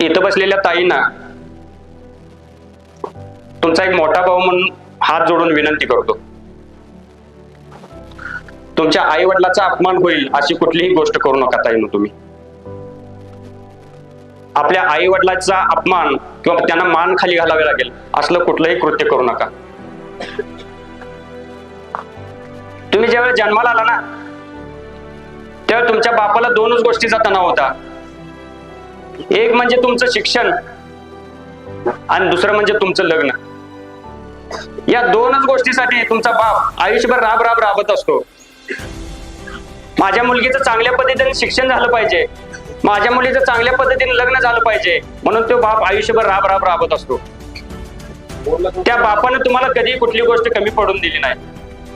इथं बसलेल्या ताईंना तुमचा एक मोठा भाऊ म्हणून हात जोडून विनंती करतो, तुमच्या आई वडिलाचा अपमान होईल अशी कुठलीही गोष्ट करू नका ताईंनो. तुम्ही आपल्या आई वडिलाचा अपमान किंवा त्यांना मान खाली घालावे लागेल असलं कुठलंही कृत्य करू नका. तुम्ही ज्यावेळेस जन्माला आला ना तेव्हा तुमच्या बापाला दोनच गोष्टीचा तणाव होता. एक म्हणजे तुमचं शिक्षण आणि दुसरं म्हणजे तुमचं लग्न. या दोनच गोष्टीसाठी तुमचा बाप आयुष्यभर राबत असतो. माझ्या मुलगीचं चांगल्या पद्धतीने शिक्षण झालं पाहिजे, माझ्या मुलीचं चांगल्या पद्धतीने लग्न झालं पाहिजे म्हणून तो बाप आयुष्यभर राबत असतो. त्या बापानं तुम्हाला कधी कुठली गोष्ट कमी पडून दिली नाही.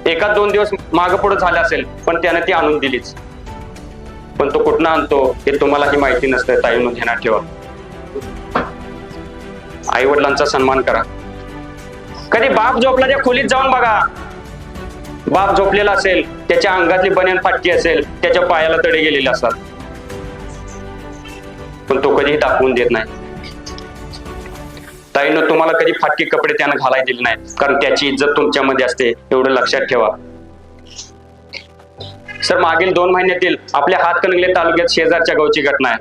एखाद दोन दिवस मागं पुढे झालं असेल पण त्यानं ती आणून दिलीच. पण तो कुठनं आणतो हे तुम्हालाही माहिती नसतं. ताईंनो ध्यानात ठेवा, आई वडिलांचा सन्मान करा. कधी बाप झोपला त्या खोलीत जाऊन बघा. बाप झोपलेला असेल, त्याच्या अंगातली बनियान फाटकी असेल, त्याच्या पायाला तडे गेलेले असतात, पण तो कधीही दाखवून देत नाही. ताईनं तुम्हाला कधी फाटकी कपडे त्यानं घालायला दिले नाहीत, कारण त्याची इज्जत तुमच्यामध्ये असते, एवढं लक्षात ठेवा. सर, मागील 2 महिन्यातील आपल्या हातकणंगले तालुक्यात शेजारच्या गावची घटना आहे,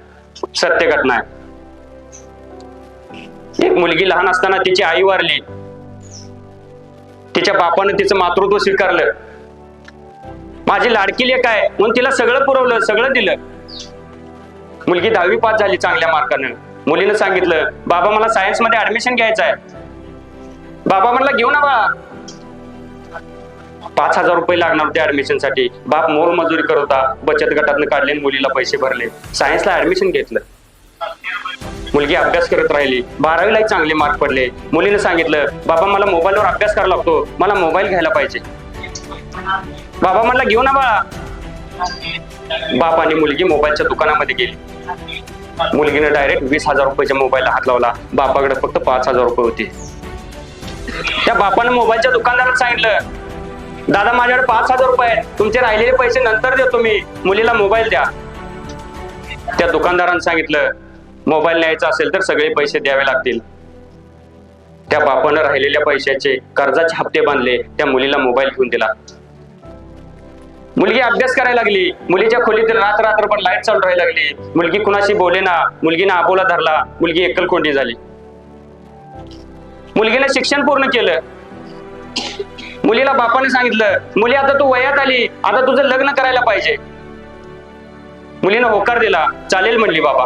सत्य घटना आहे. एक मुलगी लहान असताना तिची आई वारली. तिच्या बापानं तिचं मातृत्व स्वीकारलं. माझी लाडकी लेक आहे म्हणून तिला सगळं पुरवलं, सगळं दिलं. मुलगी 10वी पास झाली चांगल्या मार्कानं. मुलीनं सांगितलं, बाबा मला सायन्स मध्ये ऍडमिशन घ्यायचं आहे. बाबा म्हणला, घेऊ ना बा. 5,000 रुपये लागणार होते ऍडमिशन साठी. बाप मोलमजुरी करत होता, बचत गटातनं काढले, मुलीला पैसे भरले, सायन्सला ऍडमिशन घेतलं. मुलगी अभ्यास करत राहिली. 12वीलाही चांगले मार्क पडले. मुलीने सांगितलं, बाबा मला मोबाईलवर अभ्यास करायला लागतो, मला मोबाईल घ्यायला पाहिजे. बाबा म्हणला, घेऊ ना बाळा. बाप आणि मुलगी मोबाईलच्या दुकानामध्ये गेली. मुलगीने डायरेक्ट 20,000 रुपयाच्या मोबाईलला हात लावला. बापाकडे फक्त 5,000 रुपये होते. त्या बापाने मोबाईलच्या दुकानदाराला सांगितलं, दादा माझ्याकडे 5,000 रुपये आहेत, तुमचे राहिलेले पैसे नंतर देतो मी, मुलीला मोबाईल द्या. त्या दुकानदाराने सांगितलं, मोबाईल न्यायचा असेल तर सगळे पैसे द्यावे लागतील. त्या बापानं राहिलेल्या पैशाचे कर्जाचे हप्ते बांधले, त्या मुलीला मोबाईल घेऊन दिला. मुलगी अभ्यास करायला लागली. मुलीच्या खोलीतील रात्रभर लाईट चालू राहायला लागली. मुलगी कुणाशी बोले ना, मुलगीने आबोला धरला. मुलगी एकलकोंडी झाली. मुलगीने शिक्षण पूर्ण केलं. मुलीला बापाने सांगितलं, मुली आता तू वयात आली, आता तुझं लग्न करायला पाहिजे. मुलीनं होकार दिला. चालेल म्हणली बाबा.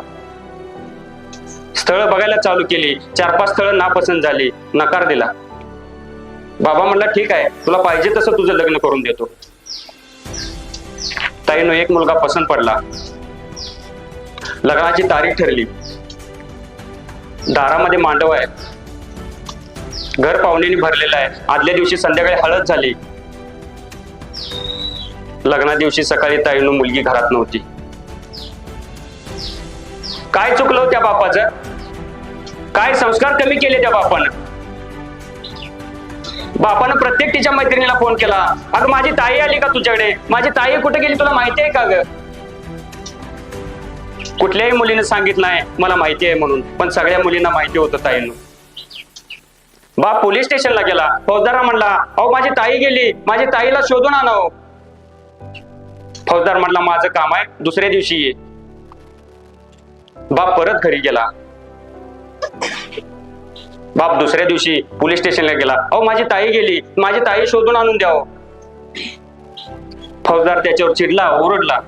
स्थळ बघायला चालू केली. 4-5 स्थळ नापसंत झाली. नकार दिला. बाबा म्हणला, ठीक आहे, तुला पाहिजे तसं तुझं लग्न करून देतो. ताईनं एक मुलगा पसंत पडला. लग्नाची तारीख ठरली. दारामध्ये मांडव आहे. घर पाहुण्यांनी भरलेलं आहे. आदल्या दिवशी संध्याकाळी हळद झाली. लग्ना दिवशी सकाळी ताईनं मुलगी घरात नव्हती. काय चुकलं त्या बापाचं? काय संस्कार कमी केले त्या बापानं? बापानं प्रत्येक तिच्या मैत्रिणीला फोन केला, अगं माझी ताई आली का तुझ्याकडे? माझी ताई कुठे गेली तुला माहिती आहे का ग? कुठल्याही मुलीने सांगितलं नाही मला माहिती आहे म्हणून, पण सगळ्या मुलींना माहिती होतं ताईंना. बाप पोलीस स्टेशनला गेला. फौजदार म्हणला, अहो माझी ताई गेली, माझी ताईला शोधून आणावं. फौजदार म्हणला, माझं काम आहे, दुसऱ्या दिवशी ये. बाप परत घरी गेला. बाप दुसऱ्या दिवशी पोलीस स्टेशनला गेला. अहो माझी ताई गेली, माझी ताई शोधून आणून द्यावं. फौजदार त्याच्यावर चिडला, ओरडला.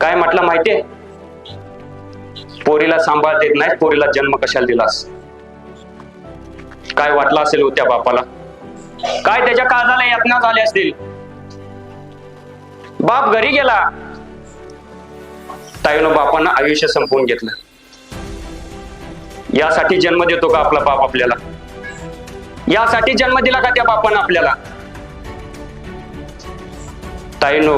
काय म्हटलं माहितीये? पोरीला सांभाळ देत नाही, पोरीला जन्म कशाला दिलास? काय वाटलं असेल हो त्या बापाला? काय त्याच्या काळजाला यातना झाल्या असतील? बाप घरी गेला. ताईनं बापांना आयुष्य संपवून घेतलं. यासाठी जन्म देतो का आपला बाप आपल्याला? यासाठी जन्म दिला का त्या बापानं आपल्याला? ताईनो,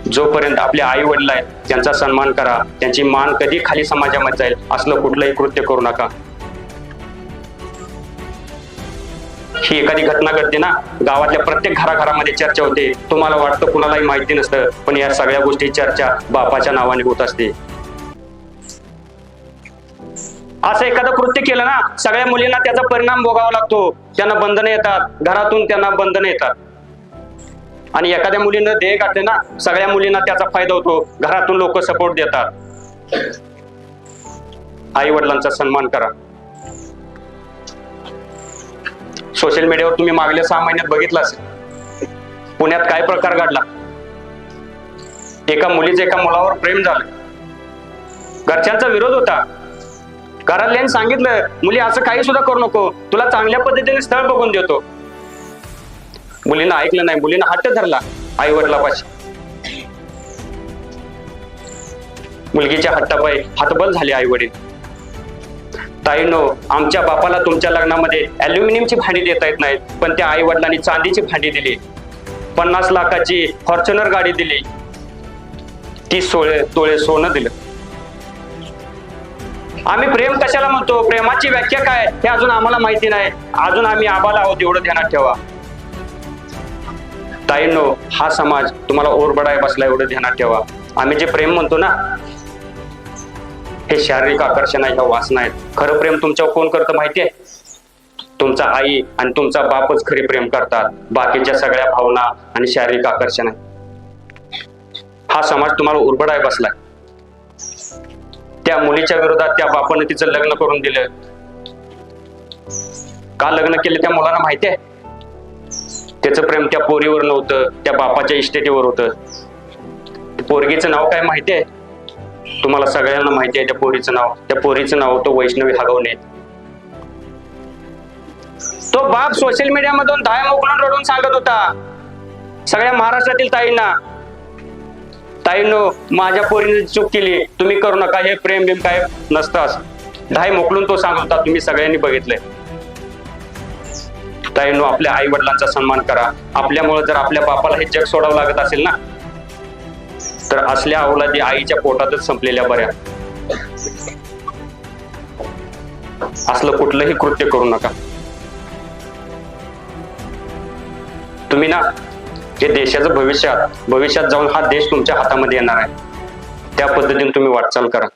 जोपर्यंत आपले आई वडील आहेत त्यांचा सन्मान करा. त्यांची मान कधी खाली समाजामध्ये जाईल असलं कुठलंही कृत्य करू नका. ही एखादी घटना घडते ना, गावातल्या प्रत्येक घराघरामध्ये चर्चा होते. तुम्हाला वाटतं कुणालाही माहिती नसतं, पण या सगळ्या गोष्टी चर्चा बापाच्या नावाने होत असते. असं एखादं कृत्य केलं ना, सगळ्या मुलींना त्याचा परिणाम भोगावा लागतो. त्यांना बंधनं येतात, घरातून त्यांना बंधनं येतात. आणि एखाद्या मुलीनं ध्येय गाठले ना, सगळ्या मुलींना त्याचा फायदा होतो, घरातून लोक सपोर्ट देतात. आई वडिलांचा सन्मान करा. सोशल मीडियावर तुम्ही मागल्या 6 महिन्यात बघितलं असेल, पुण्यात काय प्रकार घडला. एका मुलीचं एका मुलावर प्रेम झालं, घरच्यांचा विरोध होता. घरातल्यांनी सांगितलं, मुली असं काही सुद्धा करू नको, तुला चांगल्या पद्धतीने स्थळ बघून देतो. मुलीनं ऐकलं नाही, मुलीनं हट्ट धरला आई वडिलापाशी. मुलगीच्या हट्टापायी हतबल झाले आई वडील. ताईंनो, आमच्या बापाला तुमच्या लग्नामध्ये अल्युमिनियमची भांडी देता येत नाहीत, पण त्या आई वडिलांनी चांदीची भांडी दिली, 50 लाखाची फॉर्च्युनर गाडी दिली, 30 तोळे सोनं दिलं. आम्ही प्रेम कशाला म्हणतो, प्रेमाची व्याख्या काय हे अजून आम्हाला माहिती नाही. अजून आम्ही आबाला आहोत एवढं ध्यानात ठेवा. ताईंनो, हा समाज तुम्हाला ओरबडाय बसला एवढं ध्यानात ठेवा. आम्ही जे प्रेम म्हणतो ना, हे शारीरिक आकर्षण आहे, ह्या वासना आहेत. खरं प्रेम तुमच्यावर कोण करतं माहितीये? तुमचा आई आणि तुमचा बापच खरी प्रेम करतात. बाकीच्या सगळ्या भावना आणि शारीरिक आकर्षण आहे. हा समाज तुम्हाला उरबडाय बसलाय. त्या मुलीच्या विरोधात त्या बापाने तिचं लग्न करून दिलं. का लग्न केलं त्या मुलाला माहितीये? त्याचं प्रेम त्या पोरीवर नव्हतं, त्या बापाच्या इस्टेटीवर होतं. पोरगीचं नाव काय माहितीये? तुम्हाला सगळ्यांना माहिती आहे त्या पोरीचं नाव. त्या पोरीचं नाव होतं वैष्णवी हगवणे. तो बाप सोशल मीडिया मधून दाय मोकलून रडून सांगत होता सगळ्या महाराष्ट्रातील ताईंना, ताईंनो, माझ्या पोरीने चूक केली, तुम्ही करू नका, हे प्रेम बिम काय नसतं असं धाय मोकलून तो सांगत होता. तुम्ही सगळ्यांनी बघितलंय. ताईंनो, आपल्या आई वडिलांचा सन्मान करा. आपल्यामुळे जर आपल्या बापाला हे जग सोडावं लागत असेल ना, तर असल्या अवलादी आईच्या पोटातच संपलेल्या बऱ्या. असलं कुठलंही कृत्य करू नका. तुम्ही ना, हे देशाचं भविष्यात जाऊन हा देश तुमच्या हातामध्ये येणार आहे. त्या पद्धतीने तुम्ही वाटचाल करा.